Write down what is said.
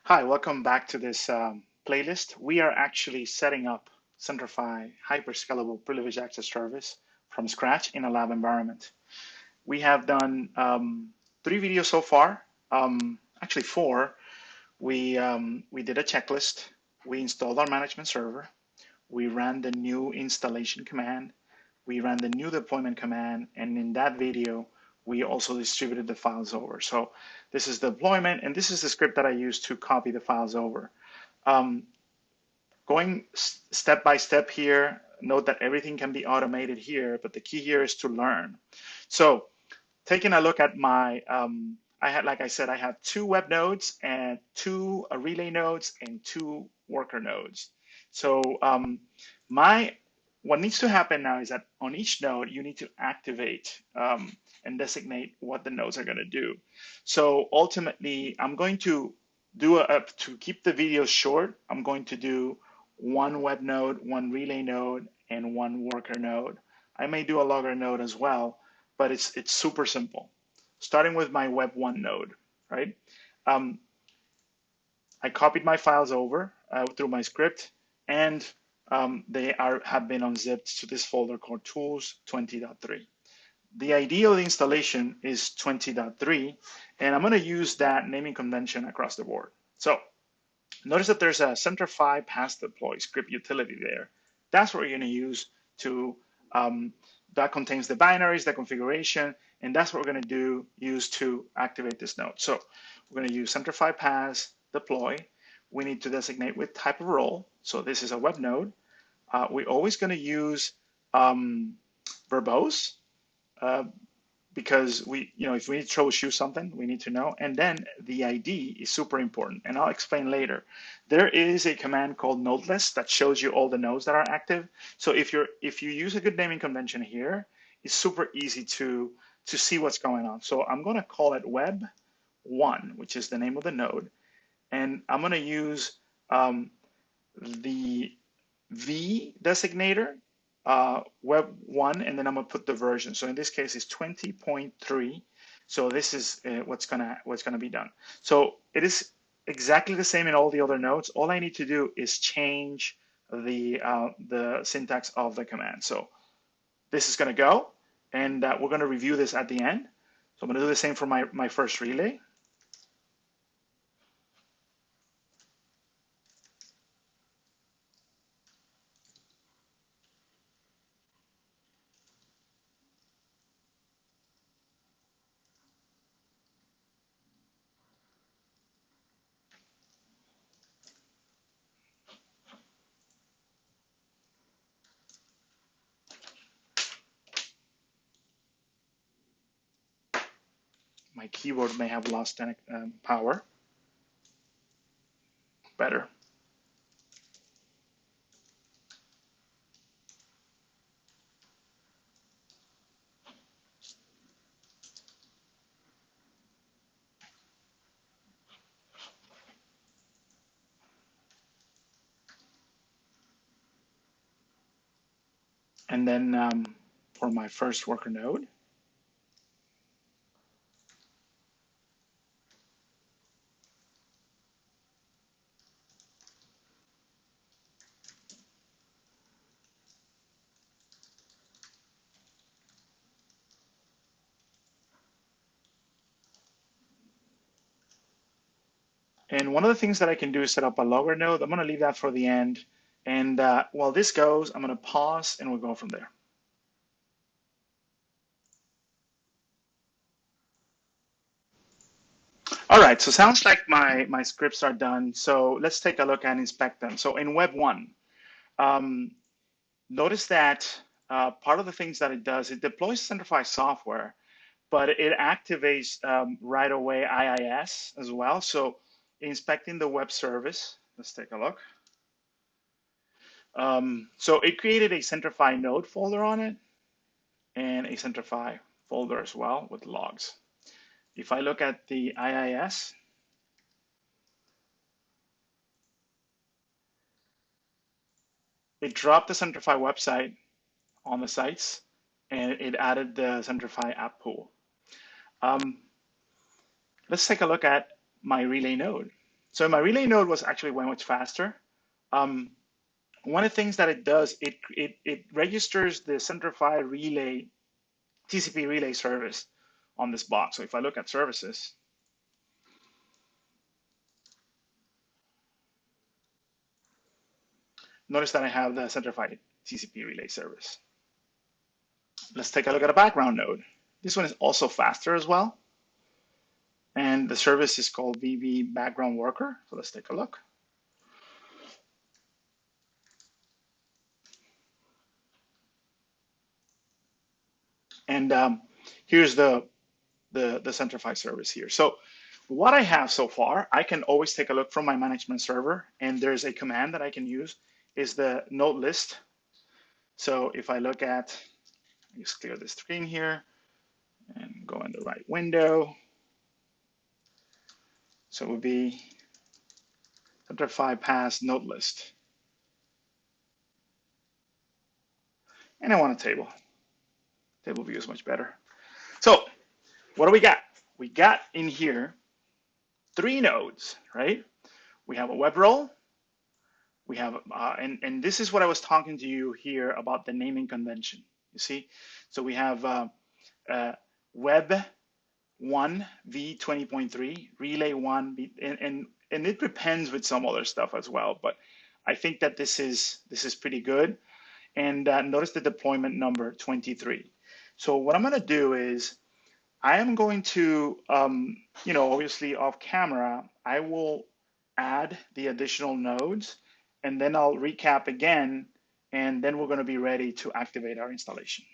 Hi, welcome back to this playlist. We are actually setting up Centrify HyperScalable Privileged Access Service from scratch in a lab environment. We have done 3 videos so far, actually four. We did a checklist. We installed our management server. We ran the new installation command. We ran the new deployment command, and in that video, we also distributed the files over. So this is the deployment, and this is the script that I used to copy the files over. Um, Going step by step here, note that everything can be automated here, but the key here is to learn. So taking a look at my, like I said, I have 2 web nodes and 2 relay nodes and 2 worker nodes. So what needs to happen now is that on each node, you need to activate and designate what the nodes are going to do. So ultimately, I'm going to to keep the video short, I'm going to do 1 web node, 1 relay node, and 1 worker node. I may do a logger node as well, but it's super simple. Starting with my web 1 node, right? Um, I copied my files over through my script, and they have been unzipped to this folder called tools 20.3. The idea of the installation is 20.3, and I'm going to use that naming convention across the board. So notice that there's a Centrify pass deploy script utility there. That's what we're going to use to, that contains the binaries, the configuration, and that's what we're going to use to activate this node. So we're going to use Centrify pass deploy. We need to designate with type of role. So this is a web node. We're always going to use verbose. Because if we need to troubleshoot something, we need to know. And then the ID is super important, and I'll explain later. There is a command called node list that shows you all the nodes that are active. So if you use a good naming convention here, it's super easy to see what's going on. So I'm going to call it web1, which is the name of the node, and I'm going to use the V designator, web 1, and then I'm gonna put the version. So in this case, it's 20.3. So this is what's gonna be done. So it is exactly the same in all the other nodes. All I need to do is change the syntax of the command. So this is gonna go, and we're gonna review this at the end. So I'm gonna do the same for my first relay. My keyboard may have lost power. Better. And then for my first worker node, and one of the things that I can do is set up a logger node. I'm going to leave that for the end. And while this goes, I'm going to pause and we'll go from there. All right, so sounds like my scripts are done. So let's take a look and inspect them. So in web 1, um, notice that part of the things that it does, it deploys Centrify software, but it activates right away IIS as well. So inspecting the web service, let's take a look. So it created a Centrify node folder on it and a Centrify folder as well with logs. If I look at the IIS, it dropped the Centrify website on the sites and it added the Centrify app pool. Let's take a look at my relay node. So my relay node was actually way much faster. One of the things that it does, it registers the Centrify relay, TCP relay service on this box. So if I look at services, notice that I have the Centrify TCP relay service. Let's take a look at a background node. This one is also faster as well. And the service is called VB background worker. So let's take a look. And here's the Centrify service here. So what I have so far, I can always take a look from my management server, and there's a command that I can use, is the node list. So if I look at, just clear the screen here and go in the right window. So it would be Centrify pass node list. And I want a table. Table view is much better. So what do we got? We got in here 3 nodes, right? We have a web role. We have, and this is what I was talking to you here about the naming convention. You see, so we have web 1 v20.3, relay 1, and it depends with some other stuff as well. But I think that this is pretty good. And notice the deployment number 23. So what I'm going to do is I am going to, obviously off camera, I will add the additional nodes, and then I'll recap again, and then we're going to be ready to activate our installation.